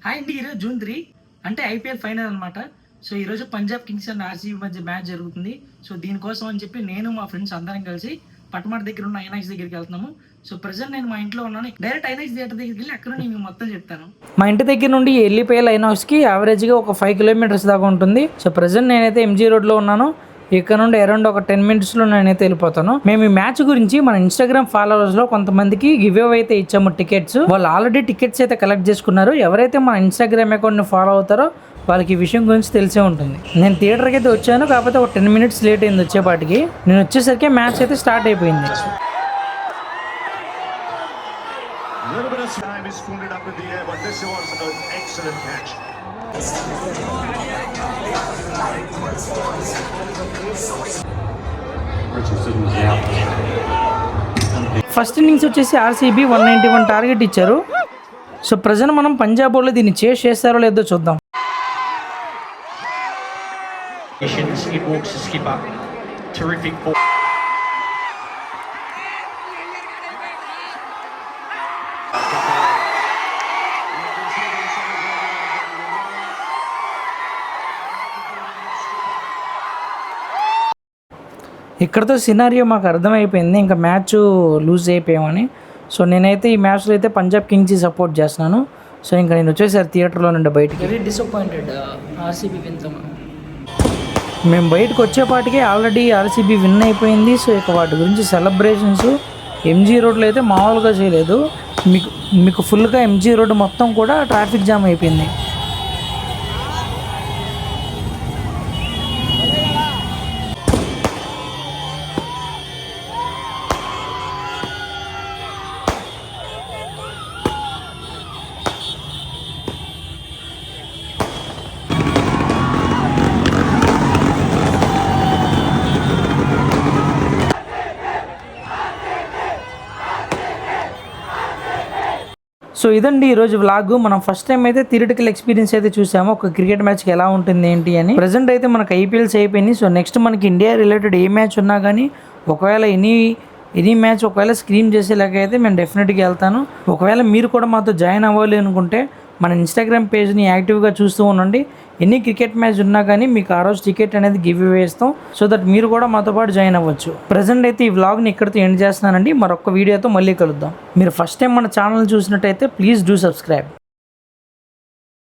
Hi అండి. ఈరోజు June 3 అంటే ఐపీఎల్ ఫైనల్ అనమాట. సో ఈరోజు పంజాబ్ కింగ్స్ అండ్ ఆర్సీబీ మధ్య మ్యాచ్ జరుగుతుంది. సో దీనికోసం అని చెప్పి నేను మా ఫ్రెండ్స్ అందరం కలిసి పటమట దగ్గర ఉన్న ఐనాక్స్ దగ్గరికి వెళ్తున్నాము. సో ప్రెజెంట్ నేను మా ఇంట్లో ఉన్నాను. డైరెక్ట్ ఐనాక్స్ థియేటర్ దగ్గరికి వెళ్ళి అక్కడ నేను మొత్తం చెప్తాను. మా ఇంటి దగ్గర నుండి ఎల్లిపోయే ఐనాక్స్కి యావరేజ్గా ఒక 5 కిలోమీటర్స్ దాకా ఉంటుంది. సో ప్రెజెంట్ నేనైతే ఎంజీ రోడ్లో ఉన్నాను. ఇక్కడ నుండి అరౌండ్ ఒక 10 మినిట్స్లో నేనైతే వెళ్ళిపోతాను. మేము ఈ మ్యాచ్ గురించి మన ఇన్స్టాగ్రామ్ ఫాలోవర్స్లో కొంతమందికి గివ్ అవే అయితే ఇచ్చాము టికెట్స్. వాళ్ళు ఆల్రెడీ టికెట్స్ అయితే కలెక్ట్ చేసుకున్నారు. ఎవరైతే మన ఇన్స్టాగ్రామ్ అకౌంట్ని ఫాలో అవుతారో వాళ్ళకి ఈ విషయం గురించి తెలిసే ఉంటుంది. నేను థియేటర్కి అయితే వచ్చాను, కాకపోతే ఒక 10 మినిట్స్ లేట్ అయింది వచ్చేపాటికి. నేను వచ్చేసరికి మ్యాచ్ అయితే స్టార్ట్ అయిపోయింది. ఫస్ట్ ఇన్నింగ్స్ వచ్చేసి ఆర్సీబీ 191 టార్గెట్ ఇచ్చారు. సో ప్రజెంట్ మనం పంజాబ్ వాళ్ళు దీన్ని చేస్ చేస్తారో లేదో చూద్దాం. ఇక్కడతో సినారియో మాకు అర్థమైపోయింది, ఇంకా మ్యాచ్ లూజ్ అయిపోయామని. సో నేనైతే ఈ మ్యాచ్లో అయితే పంజాబ్ కింగ్స్కి సపోర్ట్ చేస్తున్నాను. సో ఇంకా నేను వచ్చేసారి థియేటర్లో నుండి బయటికి. వెరీ డిసప్పాయింటెడ్ ఆర్సీబీ విన్తో. మేము బయటకు వచ్చేపాటికే ఆల్రెడీ ఆర్సీబీ విన్ అయిపోయింది. సో ఇక వాటి గురించి సెలబ్రేషన్స్ ఎంజీ రోడ్లో అయితే మామూలుగా చేయలేదు. మీకు ఫుల్గా ఎంజీ రోడ్డు మొత్తం కూడా ట్రాఫిక్ జామ్ అయిపోయింది. సో ఇదండి ఈరోజు వ్లాగ్. మనం ఫస్ట్ టైం అయితే థియరిటికల్ ఎక్స్పీరియన్స్ అయితే చూసాము ఒక క్రికెట్ మ్యాచ్కి ఎలా ఉంటుంది ఏంటి అని. ప్రజెంట్ అయితే మనకు ఐపీఎల్స్ అయిపోయింది. సో నెక్స్ట్ మనకి ఇండియా రిలేటెడ్ ఏ మ్యాచ్ ఉన్నా కానీ ఒకవేళ ఎనీ మ్యాచ్ ఒకవేళ స్క్రీన్ చేసేలాగా అయితే మేము డెఫినెట్గా వెళ్తాను. ఒకవేళ మీరు కూడా మాతో జాయిన్ అవ్వాలి అనుకుంటే మన ఇన్స్టాగ్రామ్ పేజ్ని యాక్టివ్గా చూస్తూ ఉండండి. ఎన్ని క్రికెట్ మ్యాచ్ ఉన్నా కానీ మీకు ఆ రోజు టికెట్ అనేది గివ్ అవే ఇస్తాం. సో దట్ మీరు కూడా మాతో పాటు జాయిన్ అవ్వచ్చు. ప్రజెంట్ అయితే ఈ వ్లాగ్ని ఇక్కడితో ఎండ్ చేస్తున్నానండి. మరొక వీడియోతో మళ్ళీ కలుద్దాం. మీరు ఫస్ట్ టైం మన ఛానల్ చూసినట్టయితే ప్లీజ్ డూ సబ్స్క్రైబ్.